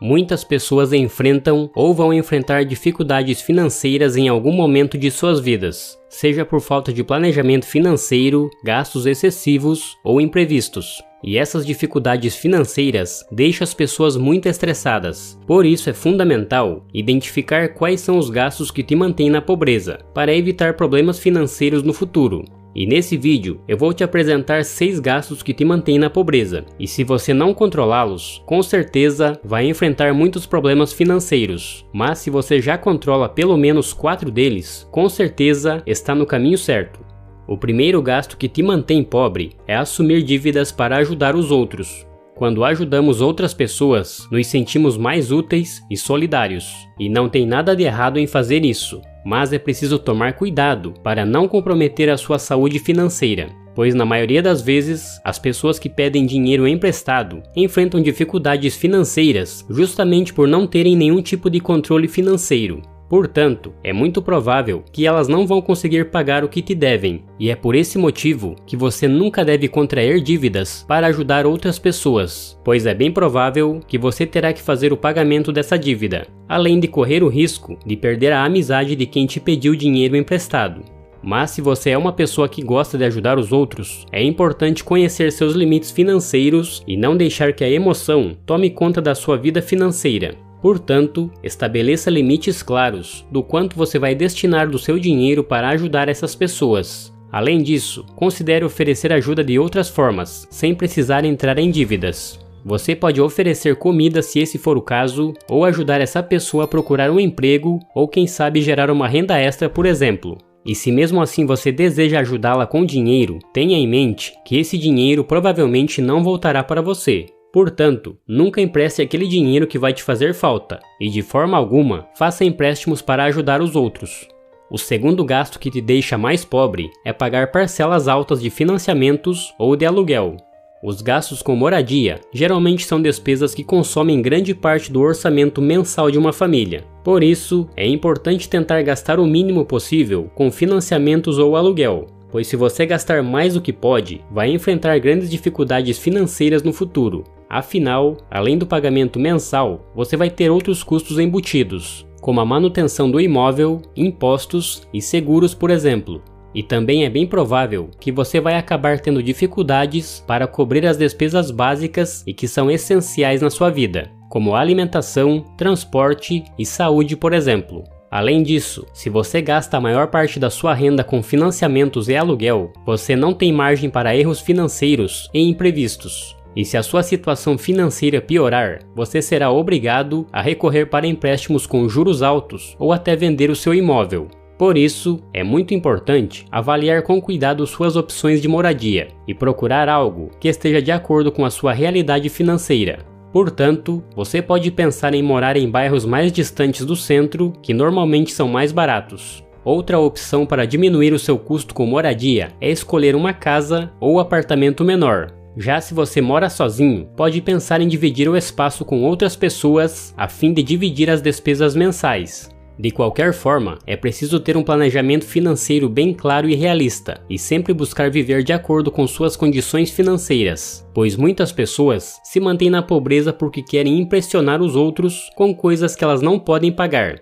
Muitas pessoas enfrentam ou vão enfrentar dificuldades financeiras em algum momento de suas vidas, seja por falta de planejamento financeiro, gastos excessivos ou imprevistos. E essas dificuldades financeiras deixam as pessoas muito estressadas. Por isso é fundamental identificar quais são os gastos que te mantêm na pobreza, para evitar problemas financeiros no futuro. E nesse vídeo eu vou te apresentar 6 gastos que te mantêm na pobreza. E se você não controlá-los, com certeza vai enfrentar muitos problemas financeiros. Mas se você já controla pelo menos 4 deles, com certeza está no caminho certo. O primeiro gasto que te mantém pobre é assumir dívidas para ajudar os outros. Quando ajudamos outras pessoas, nos sentimos mais úteis e solidários. E não tem nada de errado em fazer isso, mas é preciso tomar cuidado para não comprometer a sua saúde financeira, pois na maioria das vezes, as pessoas que pedem dinheiro emprestado enfrentam dificuldades financeiras justamente por não terem nenhum tipo de controle financeiro. Portanto, é muito provável que elas não vão conseguir pagar o que te devem, e é por esse motivo que você nunca deve contrair dívidas para ajudar outras pessoas, pois é bem provável que você terá que fazer o pagamento dessa dívida, além de correr o risco de perder a amizade de quem te pediu dinheiro emprestado. Mas se você é uma pessoa que gosta de ajudar os outros, é importante conhecer seus limites financeiros e não deixar que a emoção tome conta da sua vida financeira. Portanto, estabeleça limites claros do quanto você vai destinar do seu dinheiro para ajudar essas pessoas. Além disso, considere oferecer ajuda de outras formas, sem precisar entrar em dívidas. Você pode oferecer comida se esse for o caso, ou ajudar essa pessoa a procurar um emprego, ou quem sabe gerar uma renda extra, por exemplo. E se mesmo assim você deseja ajudá-la com dinheiro, tenha em mente que esse dinheiro provavelmente não voltará para você. Portanto, nunca empreste aquele dinheiro que vai te fazer falta, e de forma alguma, faça empréstimos para ajudar os outros. O segundo gasto que te deixa mais pobre é pagar parcelas altas de financiamentos ou de aluguel. Os gastos com moradia geralmente são despesas que consomem grande parte do orçamento mensal de uma família. Por isso, é importante tentar gastar o mínimo possível com financiamentos ou aluguel, pois se você gastar mais do que pode, vai enfrentar grandes dificuldades financeiras no futuro. Afinal, além do pagamento mensal, você vai ter outros custos embutidos, como a manutenção do imóvel, impostos e seguros, por exemplo. E também é bem provável que você vai acabar tendo dificuldades para cobrir as despesas básicas e que são essenciais na sua vida, como alimentação, transporte e saúde, por exemplo. Além disso, se você gasta a maior parte da sua renda com financiamentos e aluguel, você não tem margem para erros financeiros e imprevistos. E se a sua situação financeira piorar, você será obrigado a recorrer para empréstimos com juros altos ou até vender o seu imóvel. Por isso, é muito importante avaliar com cuidado suas opções de moradia e procurar algo que esteja de acordo com a sua realidade financeira. Portanto, você pode pensar em morar em bairros mais distantes do centro, que normalmente são mais baratos. Outra opção para diminuir o seu custo com moradia é escolher uma casa ou apartamento menor. Já se você mora sozinho, pode pensar em dividir o espaço com outras pessoas a fim de dividir as despesas mensais. De qualquer forma, é preciso ter um planejamento financeiro bem claro e realista, e sempre buscar viver de acordo com suas condições financeiras, pois muitas pessoas se mantêm na pobreza porque querem impressionar os outros com coisas que elas não podem pagar.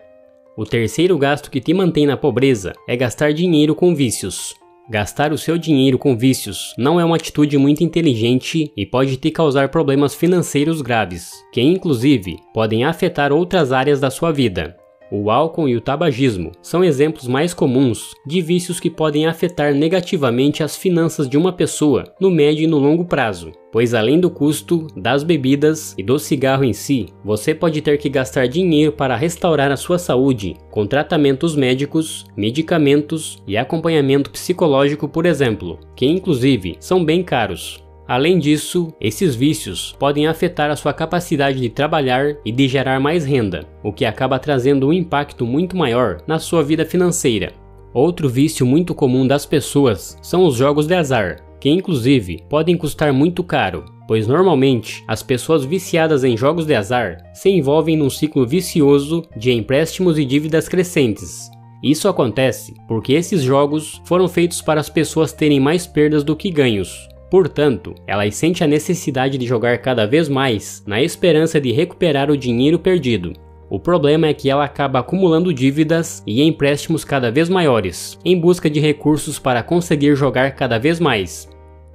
O terceiro gasto que te mantém na pobreza é gastar dinheiro com vícios. Gastar o seu dinheiro com vícios não é uma atitude muito inteligente e pode te causar problemas financeiros graves, que inclusive podem afetar outras áreas da sua vida. O álcool e o tabagismo são exemplos mais comuns de vícios que podem afetar negativamente as finanças de uma pessoa no médio e no longo prazo, pois além do custo das bebidas e do cigarro em si, você pode ter que gastar dinheiro para restaurar a sua saúde, com tratamentos médicos, medicamentos e acompanhamento psicológico, por exemplo, que inclusive são bem caros. Além disso, esses vícios podem afetar a sua capacidade de trabalhar e de gerar mais renda, o que acaba trazendo um impacto muito maior na sua vida financeira. Outro vício muito comum das pessoas são os jogos de azar, que inclusive podem custar muito caro, pois normalmente as pessoas viciadas em jogos de azar se envolvem num ciclo vicioso de empréstimos e dívidas crescentes. Isso acontece porque esses jogos foram feitos para as pessoas terem mais perdas do que ganhos. Portanto, elas sentem a necessidade de jogar cada vez mais na esperança de recuperar o dinheiro perdido. O problema é que ela acaba acumulando dívidas e empréstimos cada vez maiores, em busca de recursos para conseguir jogar cada vez mais.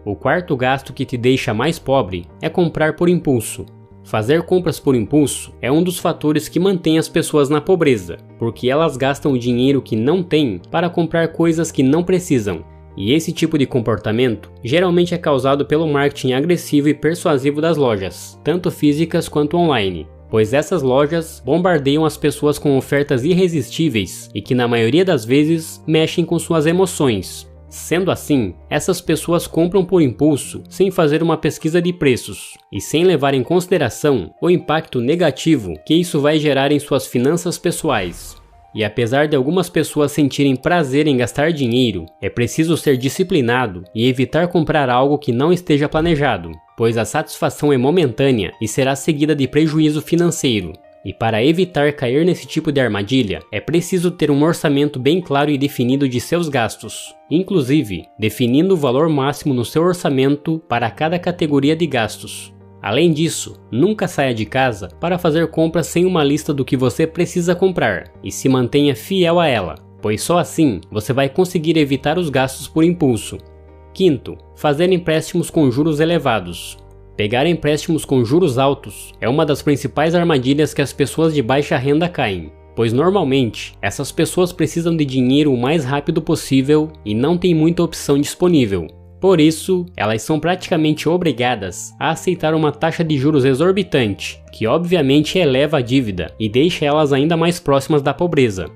O quarto gasto que te deixa mais pobre é comprar por impulso. Fazer compras por impulso é um dos fatores que mantém as pessoas na pobreza, porque elas gastam o dinheiro que não têm para comprar coisas que não precisam. E esse tipo de comportamento geralmente é causado pelo marketing agressivo e persuasivo das lojas, tanto físicas quanto online, pois essas lojas bombardeiam as pessoas com ofertas irresistíveis e que na maioria das vezes mexem com suas emoções. Sendo assim, essas pessoas compram por impulso sem fazer uma pesquisa de preços e sem levar em consideração o impacto negativo que isso vai gerar em suas finanças pessoais. E apesar de algumas pessoas sentirem prazer em gastar dinheiro, é preciso ser disciplinado e evitar comprar algo que não esteja planejado, pois a satisfação é momentânea e será seguida de prejuízo financeiro. E para evitar cair nesse tipo de armadilha, é preciso ter um orçamento bem claro e definido de seus gastos, inclusive definindo o valor máximo no seu orçamento para cada categoria de gastos. Além disso, nunca saia de casa para fazer compras sem uma lista do que você precisa comprar e se mantenha fiel a ela, pois só assim você vai conseguir evitar os gastos por impulso. Quinto, fazer empréstimos com juros elevados. Pegar empréstimos com juros altos é uma das principais armadilhas que as pessoas de baixa renda caem, pois normalmente essas pessoas precisam de dinheiro o mais rápido possível e não têm muita opção disponível. Por isso, elas são praticamente obrigadas a aceitar uma taxa de juros exorbitante, que obviamente eleva a dívida e deixa elas ainda mais próximas da pobreza.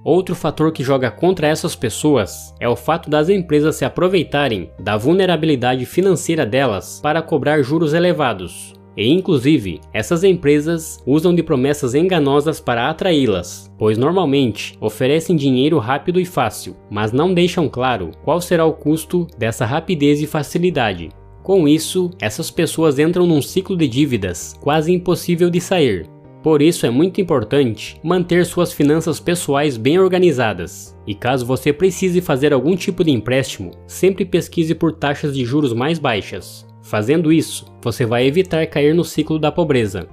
Outro fator que joga contra essas pessoas é o fato das empresas se aproveitarem da vulnerabilidade financeira delas para cobrar juros elevados. E inclusive, essas empresas usam de promessas enganosas para atraí-las, pois normalmente oferecem dinheiro rápido e fácil, mas não deixam claro qual será o custo dessa rapidez e facilidade. Com isso, essas pessoas entram num ciclo de dívidas quase impossível de sair. Por isso é muito importante manter suas finanças pessoais bem organizadas. E caso você precise fazer algum tipo de empréstimo, sempre pesquise por taxas de juros mais baixas. Fazendo isso, você vai evitar cair no ciclo da pobreza.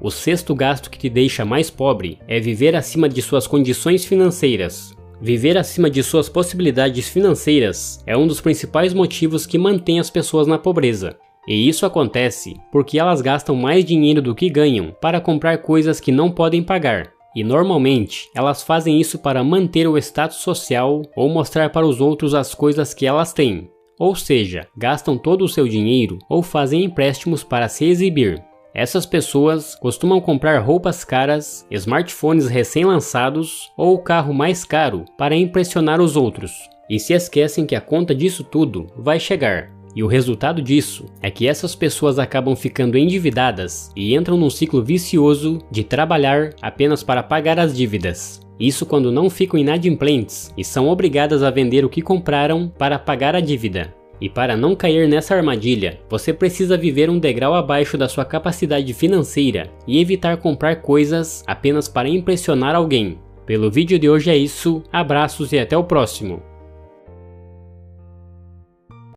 O sexto gasto que te deixa mais pobre é viver acima de suas condições financeiras. Viver acima de suas possibilidades financeiras é um dos principais motivos que mantém as pessoas na pobreza. E isso acontece porque elas gastam mais dinheiro do que ganham para comprar coisas que não podem pagar. E normalmente, elas fazem isso para manter o status social ou mostrar para os outros as coisas que elas têm. Ou seja, gastam todo o seu dinheiro ou fazem empréstimos para se exibir. Essas pessoas costumam comprar roupas caras, smartphones recém-lançados ou o carro mais caro para impressionar os outros. E se esquecem que a conta disso tudo vai chegar. E o resultado disso é que essas pessoas acabam ficando endividadas e entram num ciclo vicioso de trabalhar apenas para pagar as dívidas. Isso quando não ficam inadimplentes e são obrigadas a vender o que compraram para pagar a dívida. E para não cair nessa armadilha, você precisa viver um degrau abaixo da sua capacidade financeira e evitar comprar coisas apenas para impressionar alguém. Pelo vídeo de hoje é isso, abraços e até o próximo.